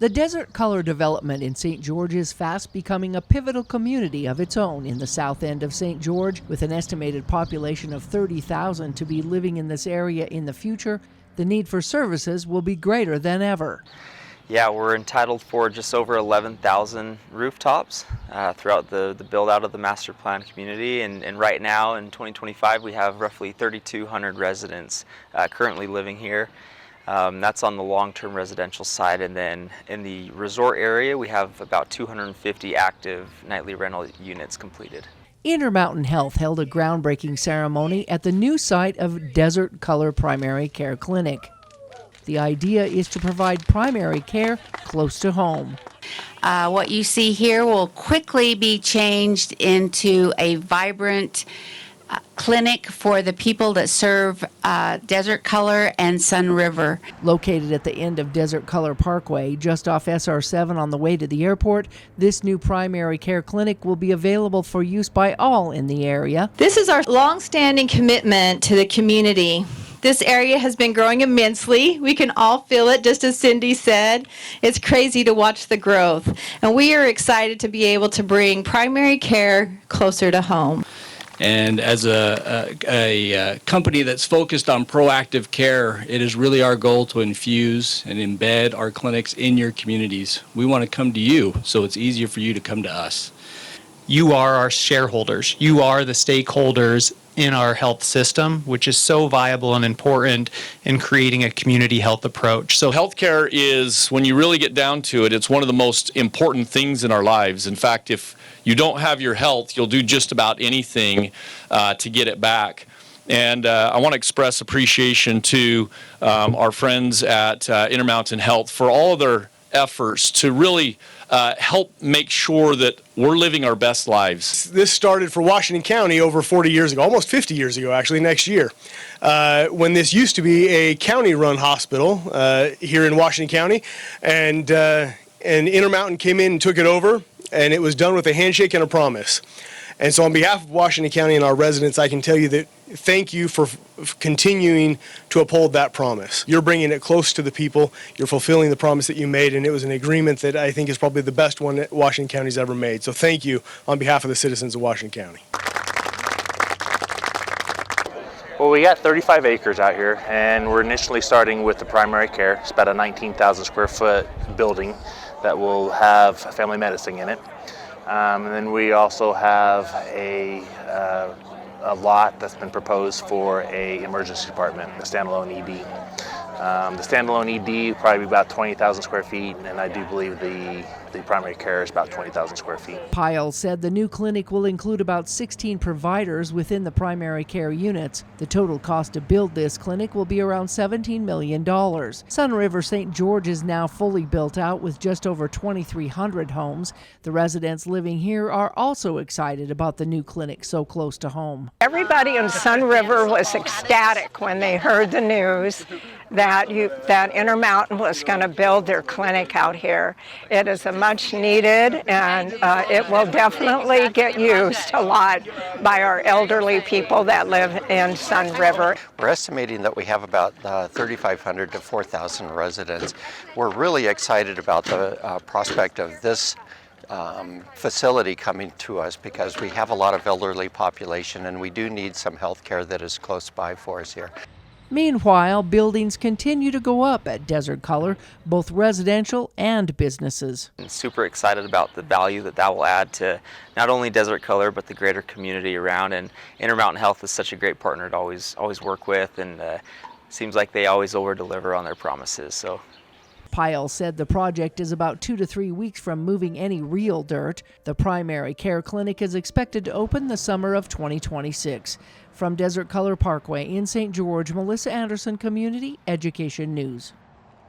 The Desert Color development in St. George is fast becoming a pivotal community of its own in the south end of St. George. With an estimated population of 30,000 to be living in this area in the future, the need for services will be greater than ever. Yeah, we're entitled for just over 11,000 rooftops throughout the build out of the master plan community, and right now in 2025 we have roughly 3,200 residents currently living here. That's on the long-term residential side, and then in the resort area we have about 250 active nightly rental units completed. Intermountain Health held a groundbreaking ceremony at the new site of Desert Color Primary Care Clinic. The idea is to provide primary care close to home. What you see here will quickly be changed into a vibrant clinic for the people that serve Desert Color and Sun River. Located at the end of Desert Color Parkway, just off SR7 on the way to the airport, this new primary care clinic will be available for use by all in the area. This is our long-standing commitment to the community. This area has been growing immensely. We can all feel it, just as Cindy said. It's crazy to watch the growth. And we are excited to be able to bring primary care closer to home. And as a company that's focused on proactive care, it is really our goal to infuse and embed our clinics in your communities. We want to come to you, so it's easier for you to come to us. You are our shareholders. You are the stakeholders in our health system, which is so viable and important in creating a community health approach. So healthcare is, when you really get down to it, it's one of the most important things in our lives. In fact, if you don't have your health, you'll do just about anything to get it back. And I want to express appreciation to our friends at Intermountain Health for all of their efforts to really help make sure that we're living our best lives. This started for Washington County over 40 years ago, almost 50 years ago actually, next year, when this used to be a county-run hospital here in Washington County, and Intermountain came in and took it over, and it was done with a handshake and a promise. And so on behalf of Washington County and our residents, I can tell you that thank you for continuing to uphold that promise. You're bringing it close to the people. You're fulfilling the promise that you made, and it was an agreement that I think is probably the best one that Washington County's ever made. So thank you on behalf of the citizens of Washington County. Well, we got 35 acres out here, and we're initially starting with the primary care. It's about a 19,000 square foot building that will have family medicine in it. And then we also have a lot that's been proposed for a emergency department, a standalone ED. The standalone ED will probably be about 20,000 square feet, and I do believe the primary care is about 20,000 square feet. Pyle said the new clinic will include about 16 providers within the primary care units. The total cost to build this clinic will be around $17 million. Sun River St. George is now fully built out with just over 2,300 homes. The residents living here are also excited about the new clinic so close to home. Everybody in Sun River was ecstatic when they heard the news that Intermountain was going to build their clinic out here. It is a much needed, and it will definitely get used a lot by our elderly people that live in Sun River. We're estimating that we have about 3,500 to 4,000 residents. We're really excited about the prospect of this facility coming to us because we have a lot of elderly population, and we do need some health care that is close by for us here. Meanwhile, buildings continue to go up at Desert Color, both residential and businesses. I'm super excited about the value that will add to not only Desert Color, but the greater community around. And Intermountain Health is such a great partner to always work with, and seems like they always over-deliver on their promises. So. Pyle said the project is about 2 to 3 weeks from moving any real dirt. The primary care clinic is expected to open the summer of 2026. From Desert Color Parkway in St. George, Melissa Anderson, Community Education News.